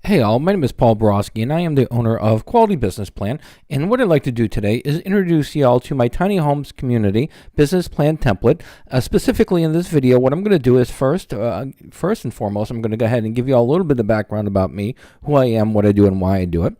Hey all, my name is Paul Borosky and I am the owner of Quality Business Plan, and what I'd like to do today is introduce y'all to my tiny homes community business plan template. Specifically in this video, what I'm going to do is first and foremost, I'm going to go ahead and give you all a little bit of background about me, who I am, what I do, and why I do it.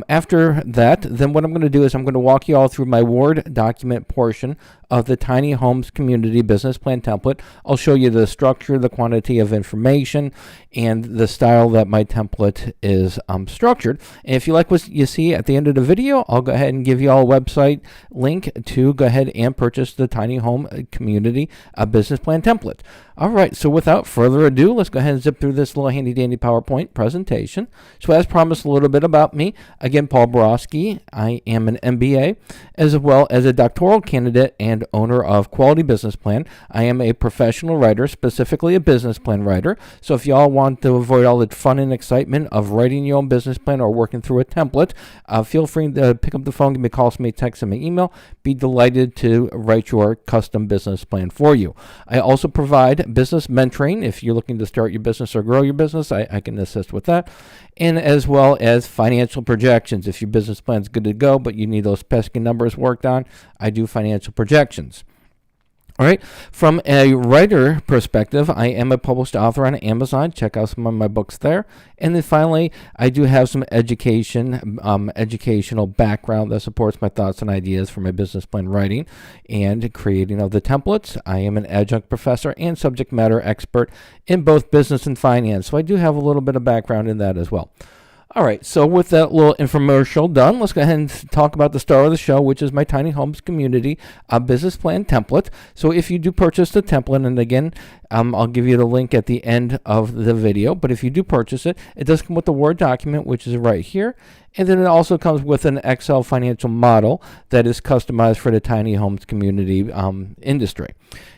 After that, then what I'm going to do is I'm going to walk you all through my Word document portion of the Tiny Homes Community Business Plan template. I'll show you the structure, the quantity of information, and the style that my template is structured. And if you like what you see at the end of the video, I'll go ahead and give you all a website link to go ahead and purchase the Tiny Home Community Business Plan template. All right, so without further ado, let's go ahead and zip through this little handy-dandy PowerPoint presentation. So as promised, a little bit about me. Again, Paul Borosky. I am an MBA, as well as a doctoral candidate and owner of Quality Business Plan. I am a professional writer, specifically a business plan writer. So if y'all want to avoid all the fun and excitement of writing your own business plan or working through a template, feel free to pick up the phone, give me a call, send me a text, send me an email. Be delighted to write your custom business plan for you. I also provide business mentoring. If you're looking to start your business or grow your business, I can assist with that. And as well as financial projections. If your business plan is good to go, but you need those pesky numbers worked on, I do financial projections. All right. From a writer perspective, I am a published author on Amazon. Check out some of my books there. And then finally, I do have some educational background that supports my thoughts and ideas for my business plan writing and creating of the templates. I am an adjunct professor and subject matter expert in both business and finance. So I do have a little bit of background in that as well. All right, so with that little infomercial done, let's go ahead and talk about the star of the show, which is my Tiny Homes Community Business Plan template. So if you do purchase the template, and again, I'll give you the link at the end of the video, but if you do purchase it, it does come with the Word document, which is right here, and then it also comes with an Excel financial model that is customized for the tiny homes community industry.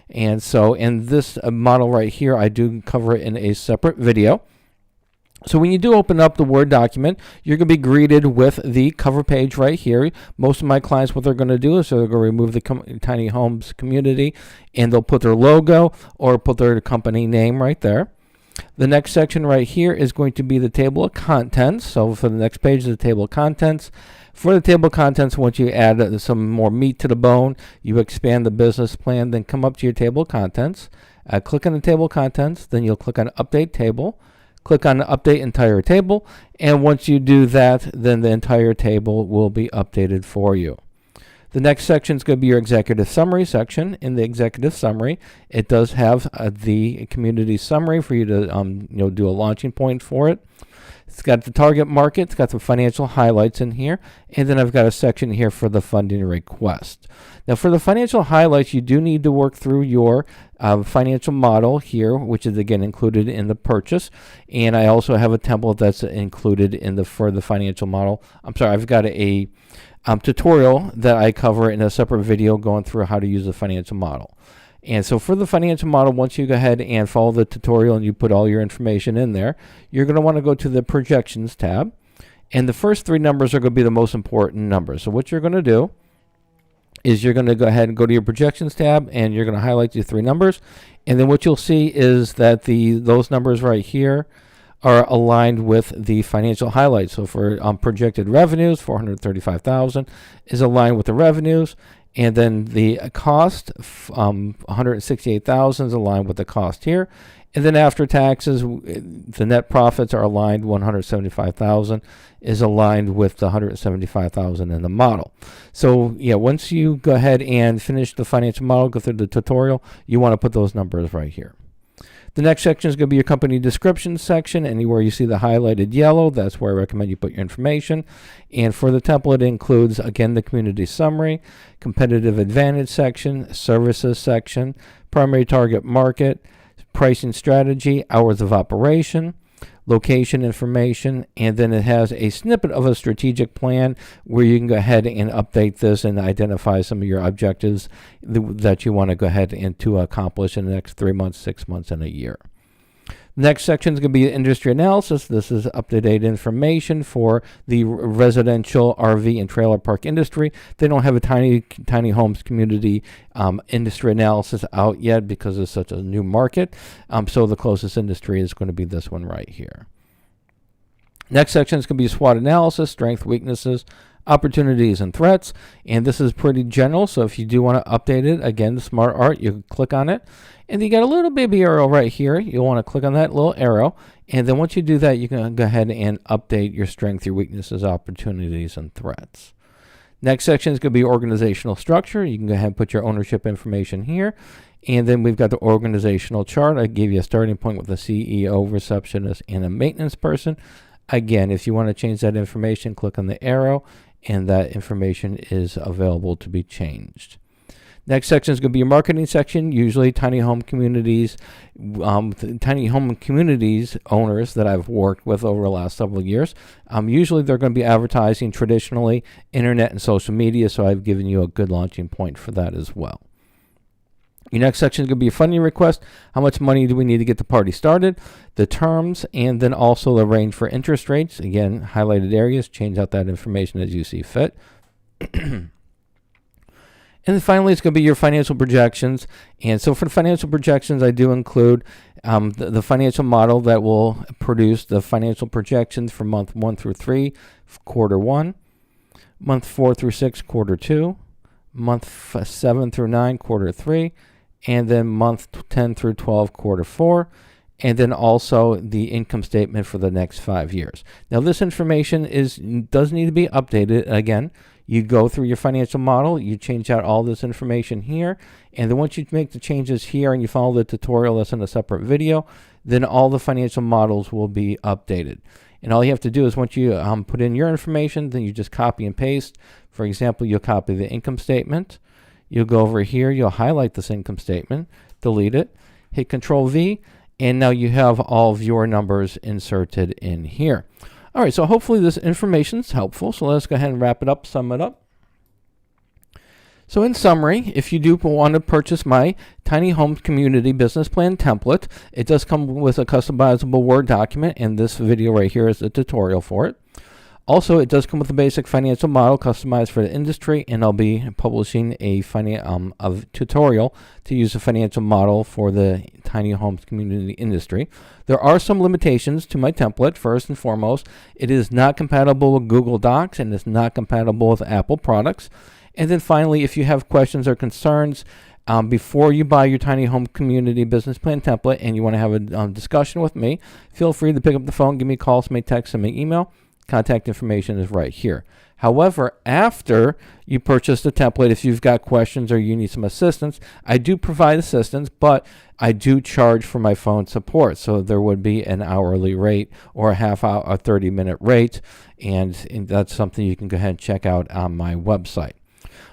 And so in this model right here, I do cover it in a separate video. So when you do open up the Word document, you're going to be greeted with the cover page right here. Most of my clients, what they're going to do is they're going to remove the Tiny Homes Community, and they'll put their logo or put their company name right there. The next section right here is going to be the table of contents. So for the next page is the table of contents. For the table of contents, once you add some more meat to the bone, you expand the business plan, then come up to your table of contents. Click on the table of contents, then you'll click on Update Table. Click on Update Entire Table, and once you do that, then the entire table will be updated for you. The next section is going to be your executive summary section. In the executive summary, it does have the community summary for you to do a launching point for it. It's got the target market, it's got the financial highlights in here, and then I've got a section here for the funding request. Now for the financial highlights, you do need to work through your financial model here, which is again included in the purchase, and I also have a template that's included in for the financial model. I'm sorry, I've got a tutorial that I cover in a separate video going through how to use the financial model. And so for the financial model, once you go ahead and follow the tutorial and you put all your information in there, you're going to want to go to the projections tab. And the first three numbers are going to be the most important numbers. So what you're going to do is you're going to go ahead and go to your projections tab, and you're going to highlight the three numbers. And then what you'll see is that those numbers right here are aligned with the financial highlights. So for projected revenues, $435,000 is aligned with the revenues. And then the cost, $168,000 is aligned with the cost here. And then after taxes, the net profits are aligned. $175,000 is aligned with the $175,000 in the model. So yeah, once you go ahead and finish the financial model, go through the tutorial, you want to put those numbers right here. The next section is going to be your company description section. Anywhere you see the highlighted yellow, that's where I recommend you put your information. And for the template, it includes, again, the community summary, competitive advantage section, services section, primary target market, pricing strategy, hours of operation, location information, and then it has a snippet of a strategic plan where you can go ahead and update this and identify some of your objectives that you want to go ahead and to accomplish in the next 3 months, 6 months, and a year. Next section is going to be industry analysis. This is up-to-date information for the residential RV and trailer park industry. They don't have a tiny homes community industry analysis out yet because it's such a new market. So the closest industry is going to be this one right here. Next section is going to be SWOT analysis, strengths, weaknesses, opportunities, and threats. And this is pretty general, so if you do want to update it, again, the Smart Art, you can click on it. And you got a little baby arrow right here. You'll want to click on that little arrow. And then once you do that, you can go ahead and update your strengths, your weaknesses, opportunities, and threats. Next section is going to be organizational structure. You can go ahead and put your ownership information here. And then we've got the organizational chart. I gave you a starting point with a CEO, receptionist, and a maintenance person. Again, if you want to change that information, click on the arrow, and that information is available to be changed. Next section is going to be your marketing section. Usually tiny home communities, owners that I've worked with over the last several years, usually they're going to be advertising traditionally, internet and social media, so I've given you a good launching point for that as well. Your next section is going to be a funding request. How much money do we need to get the party started? The terms, and then also the range for interest rates. Again, highlighted areas, change out that information as you see fit. And then finally, it's going to be your financial projections. And so for the financial projections, I do include the financial model that will produce the financial projections for month 1 through 3, quarter 1, month 4 through 6, quarter 2, month 7 through 9, quarter 3, and then month 10 through 12, quarter 4, and then also the income statement for the next 5 years. Now, this information does need to be updated. Again, you go through your financial model, you change out all this information here, and then once you make the changes here and you follow the tutorial that's in a separate video, then all the financial models will be updated. And all you have to do is once you put in your information, then you just copy and paste. For example, you'll copy the income statement. You'll go over here, you'll highlight this income statement, delete it, hit Control V, and now you have all of your numbers inserted in here. All right, so hopefully this information is helpful. So let's go ahead and wrap it up, sum it up. So in summary, if you do want to purchase my Tiny Home Community Business Plan template, it does come with a customizable Word document, and this video right here is a tutorial for it. Also, it does come with a basic financial model customized for the industry, and I'll be publishing a tutorial to use a financial model for the tiny homes community industry. There are some limitations to my template. First and foremost, it is not compatible with Google Docs, and it's not compatible with Apple products. And then finally, if you have questions or concerns, before you buy your Tiny Home Community Business Plan template and you want to have a discussion with me, feel free to pick up the phone, give me a call, send me a text, send me an email. Contact information is right here. However, after you purchase the template, if you've got questions or you need some assistance, I do provide assistance, but I do charge for my phone support. So there would be an hourly rate or a half hour, a 30-minute rate, and that's something you can go ahead and check out on my website.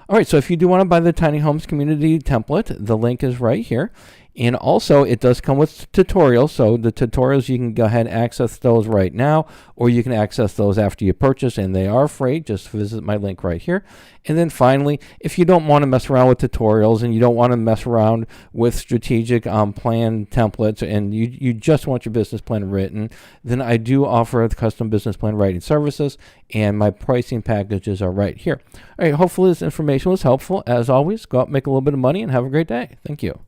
All right, so if you do want to buy the Tiny Homes Community template, the link is right here. And also, it does come with tutorials. So the tutorials, you can go ahead and access those right now, or you can access those after you purchase, and they are free. Just visit my link right here. And then finally, if you don't want to mess around with tutorials and you don't want to mess around with strategic plan templates, and you just want your business plan written, then I do offer the custom business plan writing services, and my pricing packages are right here. All right, hopefully this information was helpful. As always, go out and make a little bit of money and have a great day. Thank you.